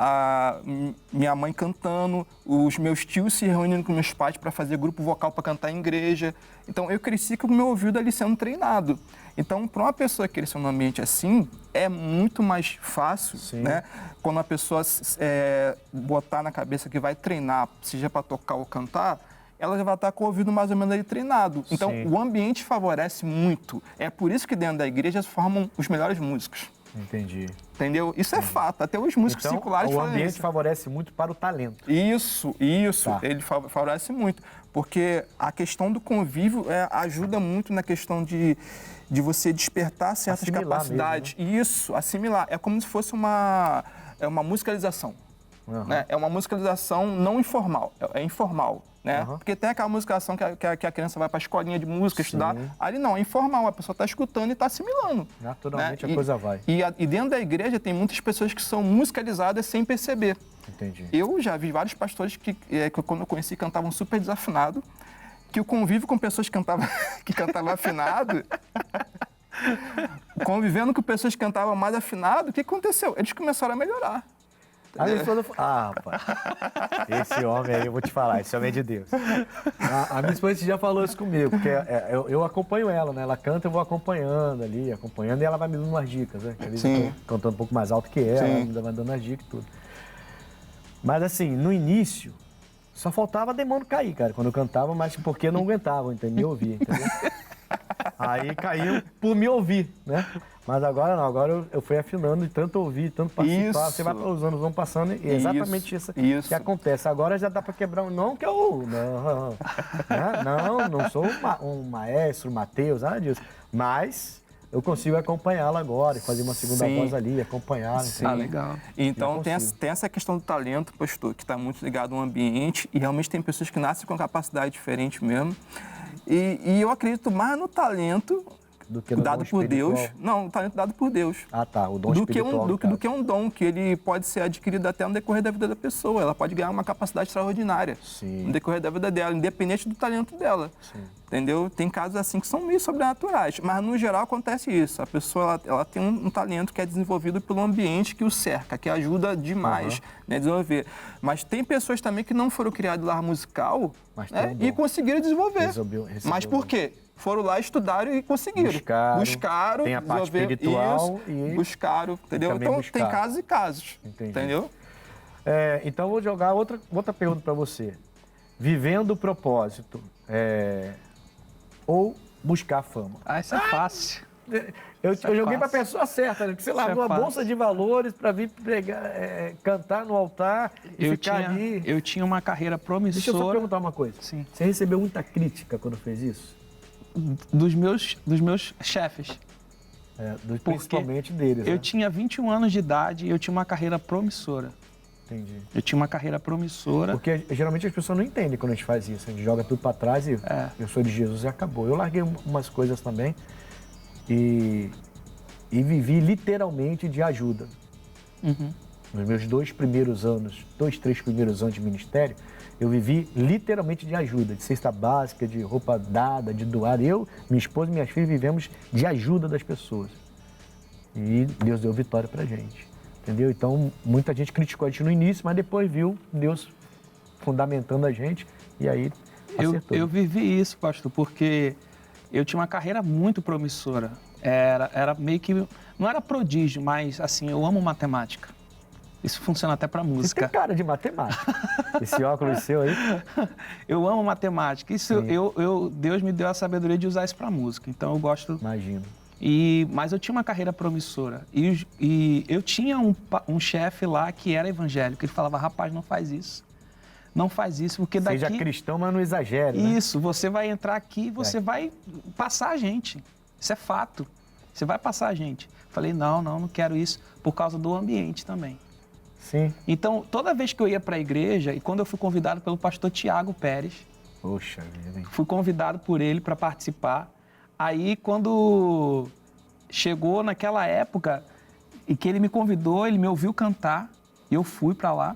Minha mãe cantando, os meus tios se reunindo com meus pais para fazer grupo vocal para cantar em igreja. Então eu cresci com o meu ouvido ali sendo treinado. Então, para uma pessoa que cresceu num ambiente assim, é muito mais fácil, Sim. né? Quando a pessoa botar na cabeça que vai treinar, seja para tocar ou cantar, ela já vai estar com o ouvido mais ou menos ali treinado. Então, Sim. o ambiente favorece muito. É por isso que dentro da igreja formam os melhores músicos. Entendi. Entendeu? Isso é fato. Até os músicos Então, seculares o falam ambiente isso. favorece muito para o talento. Isso. Tá. Ele favorece muito. Porque a questão do convívio ajuda muito na questão de você despertar certas Assimilar capacidades. Isso, assimilar. É como se fosse uma musicalização. Uhum. Né? É uma musicalização não informal, é informal. Né? Uhum. Porque tem aquela musicalização que a criança vai para a escolinha de música estudar. Ali não, é informal, a pessoa está escutando e está assimilando. Naturalmente né? a coisa vai. E dentro da igreja tem muitas pessoas que são musicalizadas sem perceber. Entendi. Eu já vi vários pastores que quando eu conheci, cantavam super desafinado, que o convívio com pessoas que cantavam afinado, convivendo com pessoas que cantavam mais afinado, o que aconteceu? Eles começaram a melhorar. Aí eu falo, rapaz, esse homem aí, eu vou te falar, esse homem é de Deus. A minha esposa já falou isso comigo, porque eu acompanho ela, né? Ela canta, eu vou acompanhando ali, e ela vai me dando umas dicas, né? Às vezes eu tô cantando um pouco mais alto que ela, ela me vai dando as dicas e tudo. Mas assim, no início, só faltava demônio cair, cara, quando eu cantava, mas porque eu não aguentava, entendeu? Me ouvir, entendeu? Aí caiu por me ouvir, né? Mas agora não, agora eu fui afinando de tanto ouvir, tanto participar, você vai os anos vão passando e é exatamente isso que acontece. Agora já dá para quebrar não que eu não sou um maestro, Mateus, nada disso, mas eu consigo acompanhá-la agora e fazer uma segunda voz ali, acompanhá-la. Ah, legal. Então tem essa questão do talento, pastor, que está muito ligado ao ambiente e realmente tem pessoas que nascem com capacidade diferente mesmo. E eu acredito mais no talento do que no dado por Deus. Não, o talento dado por Deus. Ah, tá. O dom espiritual. Do que um dom, que ele pode ser adquirido até no decorrer da vida da pessoa. Ela pode ganhar uma capacidade extraordinária no decorrer da vida dela, independente do talento dela. Sim. Entendeu? Tem casos assim que são meio sobrenaturais, mas no geral acontece isso. A pessoa ela tem um talento que é desenvolvido pelo ambiente que o cerca, que ajuda demais a desenvolver. Mas tem pessoas também que não foram criadas lá musical e conseguiram desenvolver. Mas por quê? Foram lá, estudaram e conseguiram. Buscaram, tem a parte espiritual e buscaram, entendeu? Então tem casos e casos, entendeu? Então vou jogar outra pergunta para você. Vivendo o propósito ou buscar fama? Isso é fácil. Eu joguei para a pessoa certa, né? Porque você largou uma bolsa de valores para vir pregar, cantar no altar e ficar ali. Eu tinha uma carreira promissora. Deixa eu só perguntar uma coisa. Sim. Você recebeu muita crítica quando fez isso? Dos meus chefes. Principalmente deles. Eu tinha 21 anos de idade e eu tinha uma carreira promissora. Entendi. Eu tinha uma carreira promissora. Porque geralmente as pessoas não entendem quando a gente faz isso. A gente joga tudo para trás e eu sou de Jesus e acabou. Eu larguei umas coisas também e vivi literalmente de ajuda. Nos meus 3 primeiros anos de ministério, eu vivi literalmente de ajuda, de cesta básica, de roupa dada, de doar. Eu, minha esposa e minhas filhas vivemos de ajuda das pessoas. E Deus deu vitória pra gente, entendeu? Então, muita gente criticou a gente no início, mas depois viu Deus fundamentando a gente e aí acertou. Eu vivi isso, pastor, porque eu tinha uma carreira muito promissora. Era meio que... Não era prodígio, mas, assim, eu amo matemática. Isso funciona até para Você música. tem cara de matemática. Esse óculos seu aí. Eu amo matemática. Isso Deus me deu a sabedoria de usar isso para música. Então eu gosto. Imagino. Mas eu tinha uma carreira promissora. E eu tinha um chefe lá que era evangélico. Ele falava: rapaz, não faz isso. Não faz isso, porque daqui... Seja cristão, mas não exagere, né? Isso, você vai entrar aqui e você vai passar a gente. Isso é fato. Você vai passar a gente. Falei: não quero isso, por causa do ambiente também. Sim. Então, toda vez que eu ia para a igreja, e quando eu fui convidado pelo pastor Tiago Pérez, Poxa vida, hein? fui convidado por ele para participar. Aí, quando chegou naquela época e que ele me convidou, ele me ouviu cantar, e eu fui para lá.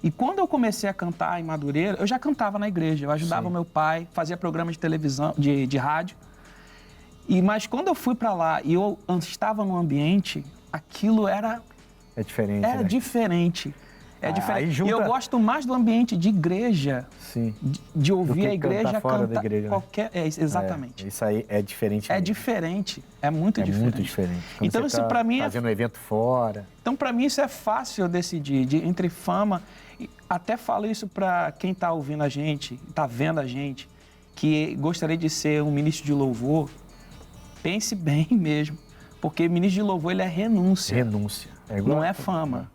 E quando eu comecei a cantar em Madureira, eu já cantava na igreja, eu ajudava meu pai, fazia programa de televisão, de rádio. Mas quando eu fui para lá e eu estava no ambiente, aquilo era... É diferente, Era diferente. É diferente. Junta... E eu gosto mais do ambiente de igreja, Sim. de ouvir a igreja fora cantar da igreja, qualquer... É, exatamente. isso aí é diferente. É diferente. É muito diferente. Muito diferente. Quando então, você isso para mim fazendo um evento fora. Então, para mim, isso é fácil eu decidir entre fama. Até falo isso para quem está ouvindo a gente, está vendo a gente, que gostaria de ser um ministro de louvor. Pense bem mesmo, porque ministro de louvor ele é renúncia. Renúncia. É igual... Não é fama.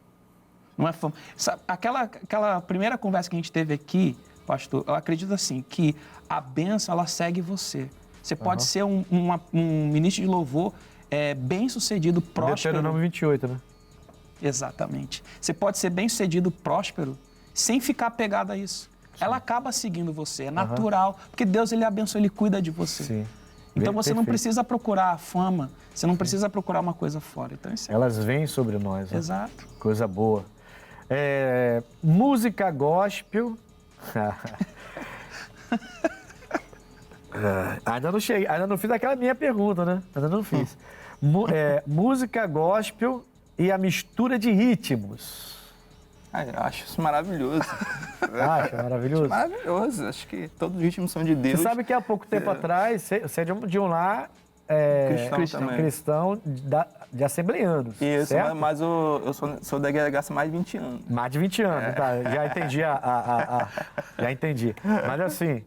Não é fama. Sabe, aquela primeira conversa que a gente teve aqui, pastor, eu acredito assim, que a bênção, ela segue você. Você pode ser um ministro de louvor bem-sucedido, próspero. Deuteronômio 28, né? Exatamente. Você pode ser bem-sucedido, próspero, sem ficar apegado a isso. Sim. Ela acaba seguindo você, é natural, porque Deus, ele abençoa, ele cuida de você. Sim. Então você não precisa procurar a fama, você não precisa procurar uma coisa fora. Então, isso elas vêm sobre nós. Né? Exato. Coisa boa. Música gospel. ainda não fiz aquela minha pergunta, né? Ainda não fiz. Música gospel e a mistura de ritmos. Eu acho isso maravilhoso. Acho maravilhoso? Acho maravilhoso. Acho que todos os ritmos são de Deus. Você sabe que há pouco tempo atrás, você é de um lar cristão de assembleanos. Isso, certo? mas eu sou da Graça há mais de 20 anos. Mais de 20 anos, tá? Já entendi já entendi. Mas assim,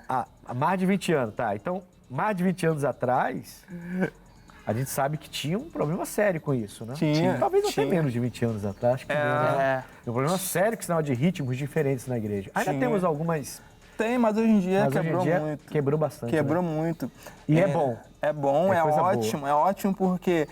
há mais de 20 anos, tá? Então, mais de 20 anos atrás, a gente sabe que tinha um problema sério com isso, né? Tinha. Talvez até menos de 20 anos atrás. Acho que menos, né? Um problema sério que se chama de ritmos diferentes na igreja. Ainda temos algumas... Tem, mas hoje em dia quebrou muito. Quebrou bastante. Quebrou né? muito. E é bom. É bom, é ótimo. Boa. É ótimo porque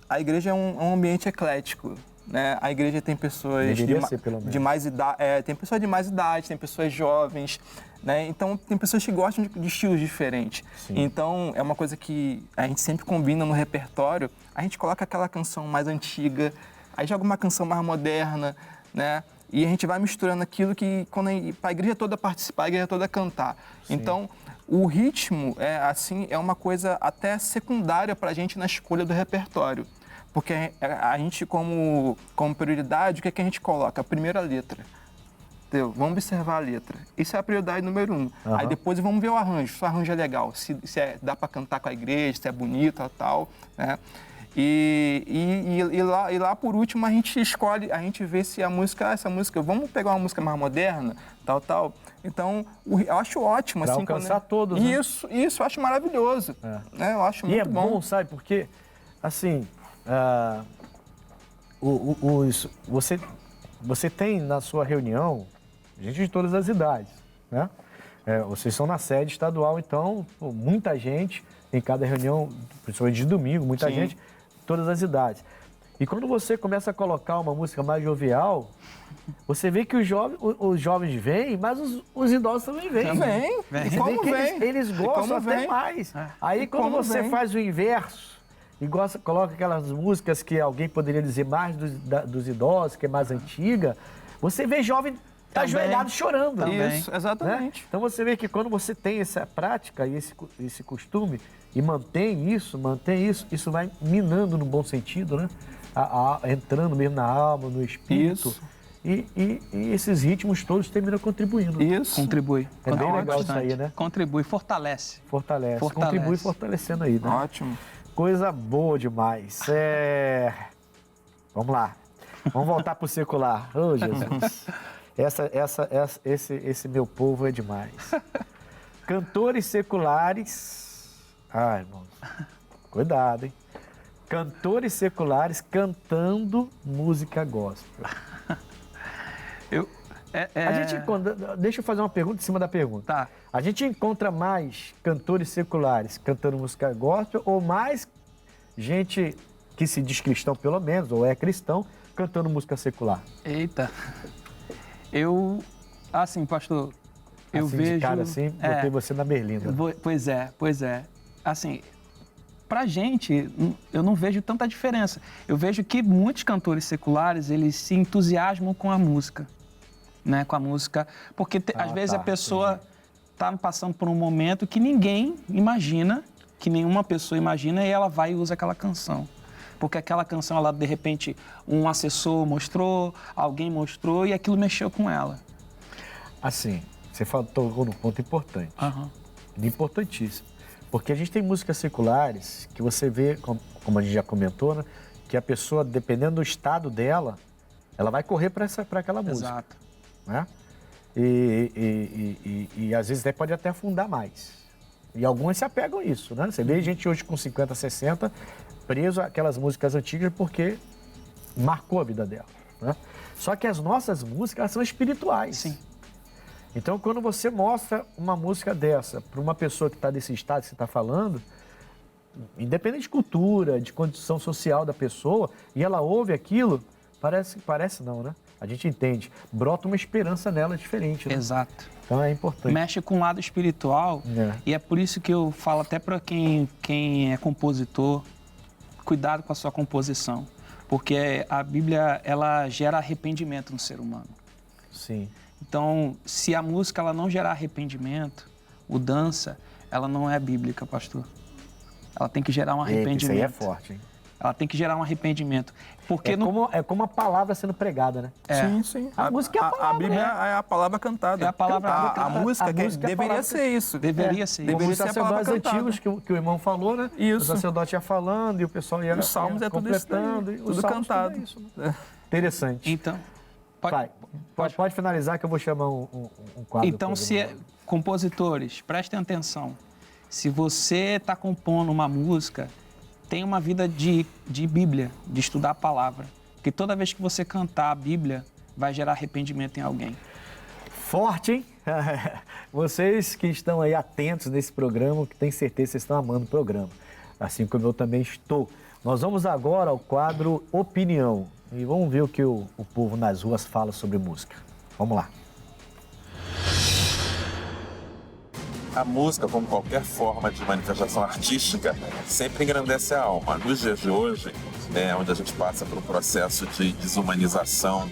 a igreja é um ambiente eclético. Né? A igreja tem pessoas de mais idade, tem pessoas de mais idade, tem pessoas jovens, né? Então tem pessoas que gostam de estilos diferentes. Sim. Então é uma coisa que a gente sempre combina no repertório. A gente coloca aquela canção mais antiga, aí joga uma canção mais moderna, né? E a gente vai misturando aquilo que para a igreja toda participar, a igreja toda cantar. Sim. Então o ritmo é uma coisa até secundária para a gente na escolha do repertório. Porque a gente, como prioridade, o que a gente coloca? A primeira letra. Entendeu? Vamos observar a letra. Isso é a prioridade número 1. Aí depois vamos ver o arranjo. Se o arranjo é legal, se dá para cantar com a igreja, se é bonito e tal. Né? E lá, por último, a gente escolhe, a gente vê se essa música, vamos pegar uma música mais moderna, tal. Então, eu acho ótimo. Pra assim, alcançar todos, né? Isso, eu acho maravilhoso. Né? Eu acho muito bom. E é bom, sabe, porque, assim... Você tem na sua reunião gente de todas as idades, né? Vocês são na sede estadual, então muita gente em cada reunião, principalmente de domingo, muita Sim. gente, todas as idades. E quando você começa a colocar uma música mais jovial, você vê que os jovens vêm, mas os idosos também vêm. Vem. Você Como vê que vem? eles gostam até vem? mais. Aí quando como você vem? faz o inverso e coloca aquelas músicas que alguém poderia dizer mais dos idosos, que é mais antiga, você vê jovem ajoelhado chorando. Isso, exatamente. Né? Então você vê que quando você tem essa prática e esse costume e mantém isso vai minando no bom sentido, né? Entrando mesmo na alma, no espírito. Isso. E esses ritmos todos terminam contribuindo. Isso. Contribui. É bem legal isso bastante. aí, né? Contribui, fortalece. Fortalece. Contribui fortalecendo aí, né? Ótimo. Coisa boa demais. Vamos lá. Vamos voltar pro secular. Ô, Jesus. Esse meu povo é demais. Cantores seculares... Ai, irmãos. Cuidado, hein? Cantores seculares cantando música gospel. Deixa eu fazer uma pergunta em cima da pergunta. Tá. A gente encontra mais cantores seculares cantando música gospel ou mais gente que se diz cristão, pelo menos, ou é cristão, cantando música secular? Eita. Assim, pastor, eu assim, vejo... De cara assim, botei você na berlinda. Pois é. Assim, pra gente, eu não vejo tanta diferença. Eu vejo que muitos cantores seculares, eles se entusiasmam com a música, né? Com a música, porque às vezes a pessoa tá passando por um momento que ninguém imagina, que nenhuma pessoa imagina, e ela vai e usa aquela canção. Porque aquela canção, ela, de repente, um assessor mostrou, alguém mostrou, e aquilo mexeu com ela. Assim, você tocou num ponto importante. Importantíssimo. Porque a gente tem músicas seculares que você vê, como a gente já comentou, né? Que a pessoa, dependendo do estado dela, ela vai correr para aquela música. Exato. Né? E às vezes pode até afundar mais. E algumas se apegam a isso, né? Você vê gente hoje com 50, 60 preso àquelas músicas antigas porque marcou a vida dela, né? Só que as nossas músicas, elas são espirituais. Sim. Então, quando você mostra uma música dessa para uma pessoa que está desse estado que você está falando, independente de cultura, de condição social da pessoa, e ela ouve aquilo, parece não, né? A gente entende, brota uma esperança nela diferente, né? Exato. Então é importante. Mexe com o lado espiritual, e é por isso que eu falo até para quem é compositor, cuidado com a sua composição, porque a Bíblia, ela gera arrependimento no ser humano. Sim. Então, se a música ela não gerar arrependimento, mudança, ela não é bíblica, pastor. Ela tem que gerar um arrependimento. Isso aí é forte, hein? Ela tem que gerar um arrependimento. Porque é como a palavra sendo pregada, né? Sim. A música é a palavra. A Bíblia é a palavra cantada. É a palavra cantada. A música deveria ser isso. Deveria ser. Deveria Os ser a palavra sacerdotes cantada. antigos que o irmão falou, né? Isso. O sacerdote ia falando e o pessoal ia Os salmos é tudo isso completando. daí, Os tudo salmos cantado. tudo é isso, né? Interessante. Então, Pode finalizar que eu vou chamar um quadro. Então, compositores, prestem atenção. Se você está compondo uma música, tenha uma vida de Bíblia, de estudar a palavra. Porque toda vez que você cantar a Bíblia, vai gerar arrependimento em alguém. Forte, hein? Vocês que estão aí atentos nesse programa, que tenho certeza que vocês estão amando o programa, assim como eu também estou. Nós vamos agora ao quadro Opinião e vamos ver o que o povo nas ruas fala sobre música. Vamos lá. A música, como qualquer forma de manifestação artística, sempre engrandece a alma. Nos dias de hoje, onde a gente passa por um processo de desumanização,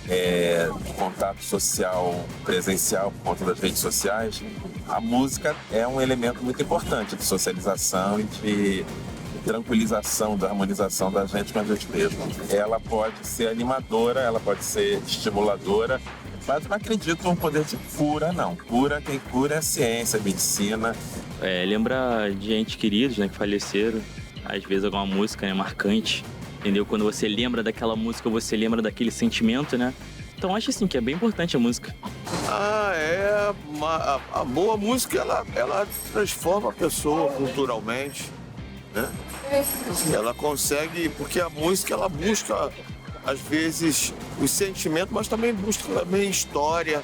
de contato social presencial por conta das redes sociais, a música é um elemento muito importante de socialização e de tranquilização, de harmonização da gente com a gente mesmo. Ela pode ser animadora, ela pode ser estimuladora, mas não acredito no poder de cura, não. Quem cura é a ciência, a medicina. Lembra de entes queridos, né, que faleceram. Às vezes alguma música, né, marcante, entendeu? Quando você lembra daquela música, você lembra daquele sentimento, né? Então acho assim que é bem importante a música. A boa música, ela transforma a pessoa culturalmente, né? Ela consegue, porque a música, ela busca às vezes os sentimentos, mas também busca também história,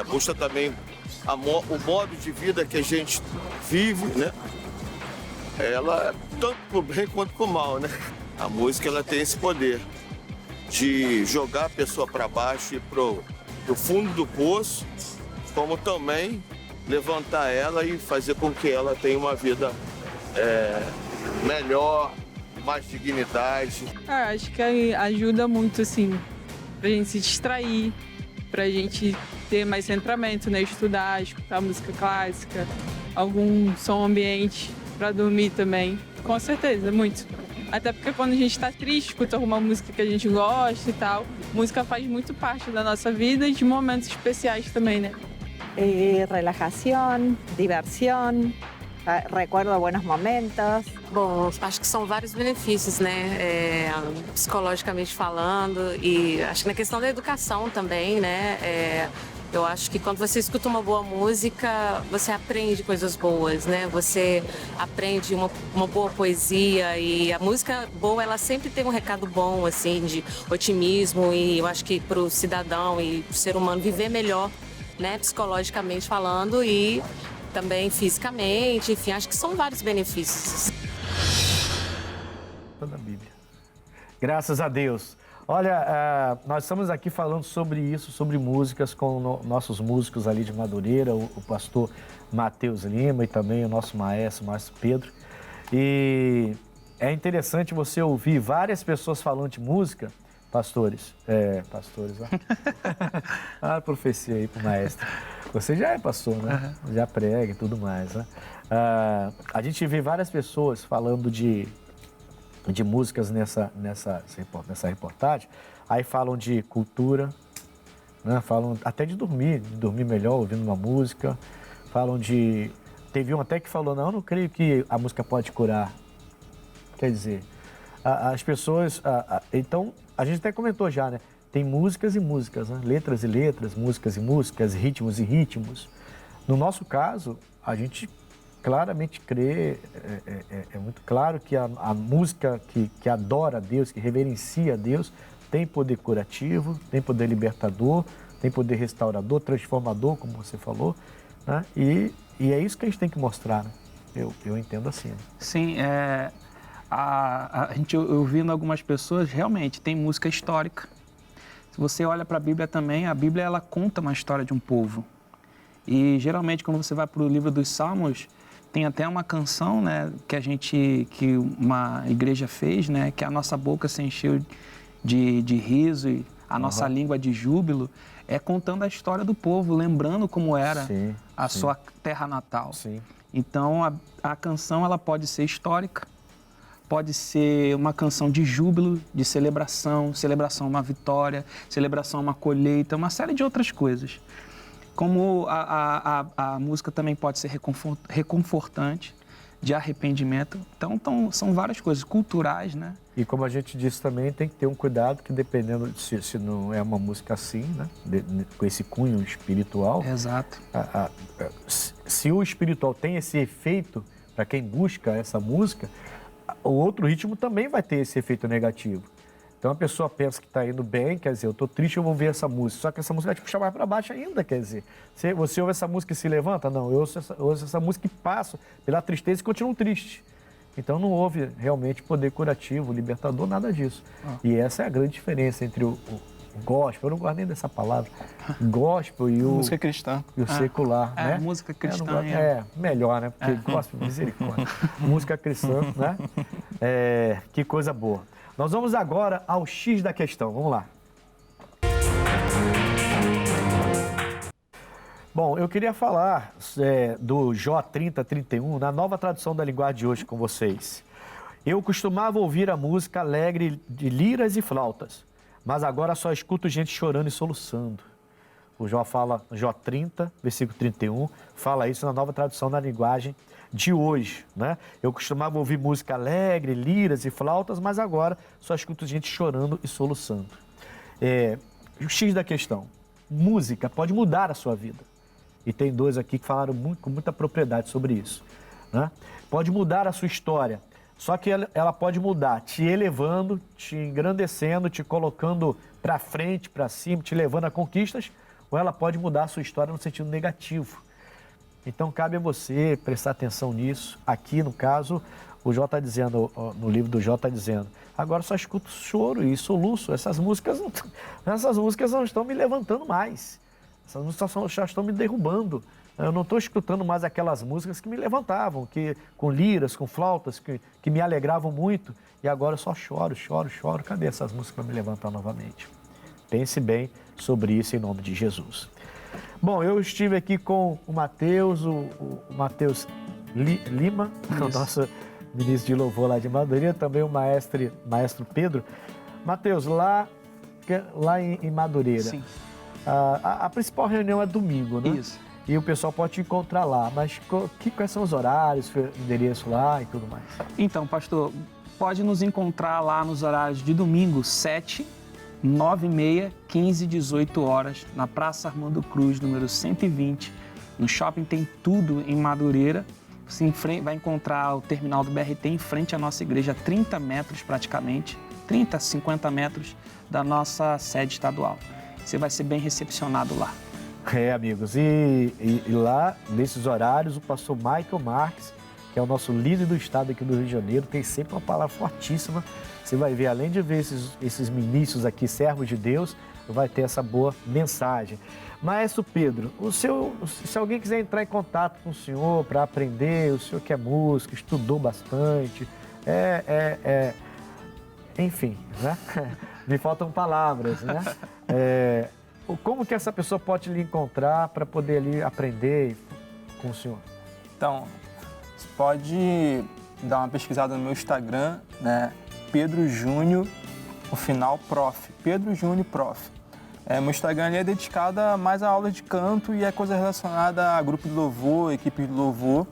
busca também o modo de vida que a gente vive, né? Ela é tanto pro bem quanto pro mal, né? A música ela tem esse poder de jogar a pessoa para baixo e pro fundo do poço, como também levantar ela e fazer com que ela tenha uma vida melhor, mais dignidade. Acho que ajuda muito, assim, pra gente se distrair, pra gente ter mais centramento, né? Estudar, escutar música clássica, algum som ambiente pra dormir também. Com certeza, muito. Até porque quando a gente tá triste, escuta alguma música que a gente gosta e tal. Música faz muito parte da nossa vida e de momentos especiais também, né? Relajación, diversión, recuerdo buenos momentos. Bom, acho que são vários benefícios, né? Psicologicamente falando, e acho que na questão da educação também, né? Eu acho que quando você escuta uma boa música, você aprende coisas boas, né? Você aprende uma boa poesia, e a música boa, ela sempre tem um recado bom, assim, de otimismo, e eu acho que para o cidadão e para o ser humano viver melhor, né? Psicologicamente falando e também fisicamente, enfim, acho que são vários benefícios. Da Bíblia. Graças a Deus. Olha, nós estamos aqui falando sobre isso, sobre músicas com nossos músicos ali de Madureira, o pastor Matheus Lima e também o nosso maestro Pedro. E é interessante você ouvir várias pessoas falando de música, pastores, ó. Profecia aí pro maestro. Você já é pastor, né? Uhum. Já prega e tudo mais, né? A gente vê várias pessoas falando de músicas nessa reportagem, aí falam de cultura, né? Falam até de dormir melhor ouvindo uma música, falam de... Teve um até que falou, não, eu não creio que a música pode curar. Quer dizer, as pessoas... Então, a gente até comentou já, né? Tem músicas e músicas, né? Letras e letras, músicas e músicas, ritmos e ritmos. No nosso caso, a gente claramente crê, é muito claro que a música que adora a Deus, que reverencia a Deus, tem poder curativo, tem poder libertador, tem poder restaurador, transformador, como você falou, né? E é isso que a gente tem que mostrar, né? Eu entendo assim. Né? Sim, a gente ouvindo algumas pessoas, realmente tem música histórica. Se você olha para a Bíblia também, a Bíblia ela conta uma história de um povo. E geralmente quando você vai para o livro dos Salmos, tem até uma canção, né, que uma igreja fez, né, que a nossa boca se encheu de riso e a nossa língua de júbilo, contando a história do povo, lembrando como era a sua terra natal. Sim. Então a canção ela pode ser histórica, pode ser uma canção de júbilo, de celebração a uma vitória, celebração a uma colheita, uma série de outras coisas. Como a música também pode ser reconfortante, de arrependimento. Então, são várias coisas culturais, né? E como a gente disse também, tem que ter um cuidado que dependendo se não é uma música assim, né? Com esse cunho espiritual. Exato. Se o espiritual tem esse efeito, para quem busca essa música, o outro ritmo também vai ter esse efeito negativo. Então a pessoa pensa que está indo bem, quer dizer, eu estou triste, eu vou ver essa música. Só que essa música vai te puxar mais para baixo ainda, quer dizer. Você ouve essa música e se levanta? Não, eu ouço essa música e passo pela tristeza e continuo triste. Então não houve realmente poder curativo, libertador, nada disso. E essa é a grande diferença entre o gospel, eu não gosto nem dessa palavra, gospel e o... Música cristã. E o secular, né? Música cristã. Melhor, né? Porque gospel, misericórdia. Música cristã, né? Que coisa boa. Nós vamos agora ao X da questão. Vamos lá. Bom, eu queria falar do Jó 30:31 na nova tradução da linguagem de hoje com vocês. Eu costumava ouvir a música alegre de liras e flautas, mas agora só escuto gente chorando e soluçando. O Jó fala, Jó 30, versículo 31, fala isso na nova tradução da linguagem de hoje, né? Eu costumava ouvir música alegre, liras e flautas, mas agora só escuto gente chorando e soluçando. O X da questão, música pode mudar a sua vida. E tem dois aqui que falaram com muita propriedade sobre isso, né? Pode mudar a sua história, só que ela pode mudar te elevando, te engrandecendo, te colocando para frente, para cima, te levando a conquistas, ou ela pode mudar a sua história no sentido negativo. Então, cabe a você prestar atenção nisso. Aqui, no caso, O Jó está dizendo, no livro do Jó está dizendo, agora só escuto choro e soluço. Essas músicas não estão me levantando mais. Essas músicas já estão me derrubando. Eu não estou escutando mais aquelas músicas que me levantavam, com liras, com flautas, que me alegravam muito. E agora eu só choro. Cadê essas músicas para me levantar novamente? Pense bem sobre isso em nome de Jesus. Bom, eu estive aqui com o Matheus, o Matheus Lima, o nosso ministro de louvor lá de Madureira, também o maestro Pedro. Matheus, lá em Madureira, Sim. A principal reunião é domingo, né? Isso. E o pessoal pode te encontrar lá, mas quais são os horários, o endereço lá e tudo mais? Então, pastor, pode nos encontrar lá nos horários de domingo, 7, 9h30, 15 e 18 horas, na Praça Armando Cruz, número 120. No shopping tem tudo em Madureira. Você vai encontrar o terminal do BRT em frente à nossa igreja, 30 metros praticamente, 30, 50 metros da nossa sede estadual. Você vai ser bem recepcionado lá. Amigos, e lá, nesses horários, o pastor Michael Marques, que é o nosso líder do estado aqui do Rio de Janeiro, tem sempre uma palavra fortíssima. Você vai ver, além de ver esses ministros aqui, servos de Deus, vai ter essa boa mensagem. Maestro Pedro, se alguém quiser entrar em contato com o senhor para aprender, o senhor que é músico, estudou bastante, enfim, né? Me faltam palavras, né? Como que essa pessoa pode lhe encontrar para poder ali aprender com o senhor? Então, você pode dar uma pesquisada no meu Instagram, né? Pedro Júnior, o final prof. Pedro Júnior prof. Meu Instagram ali é dedicado mais a aulas de canto e é coisa relacionada a grupo de louvor, equipe de louvor,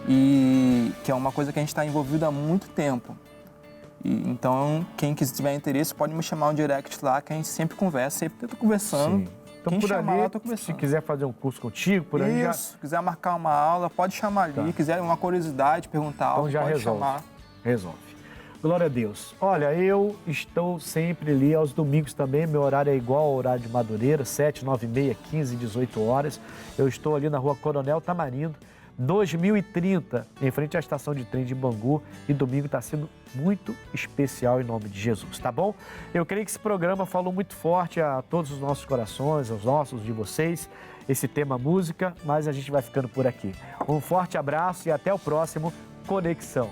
e que é uma coisa que a gente está envolvido há muito tempo. Então, quem tiver interesse pode me chamar um direct lá, que a gente sempre conversa, sempre está conversando. Sim. Então, quem por chamar ali, lá, tô conversando. se quiser fazer um curso contigo, por aí Isso, quiser marcar uma aula, pode chamar ali. Quiser uma curiosidade, perguntar algo, já pode resolve. chamar. Resolve. Glória a Deus. Olha, eu estou sempre ali aos domingos também, meu horário é igual ao horário de Madureira, 7, 9h30, 15, 18 horas. Eu estou ali na rua Coronel Tamarindo, 2030, em frente à estação de trem de Bangu, e domingo está sendo muito especial em nome de Jesus, tá bom? Eu creio que esse programa falou muito forte a todos os nossos corações, aos nossos, de vocês, esse tema música, mas a gente vai ficando por aqui. Um forte abraço e até o próximo Conexão.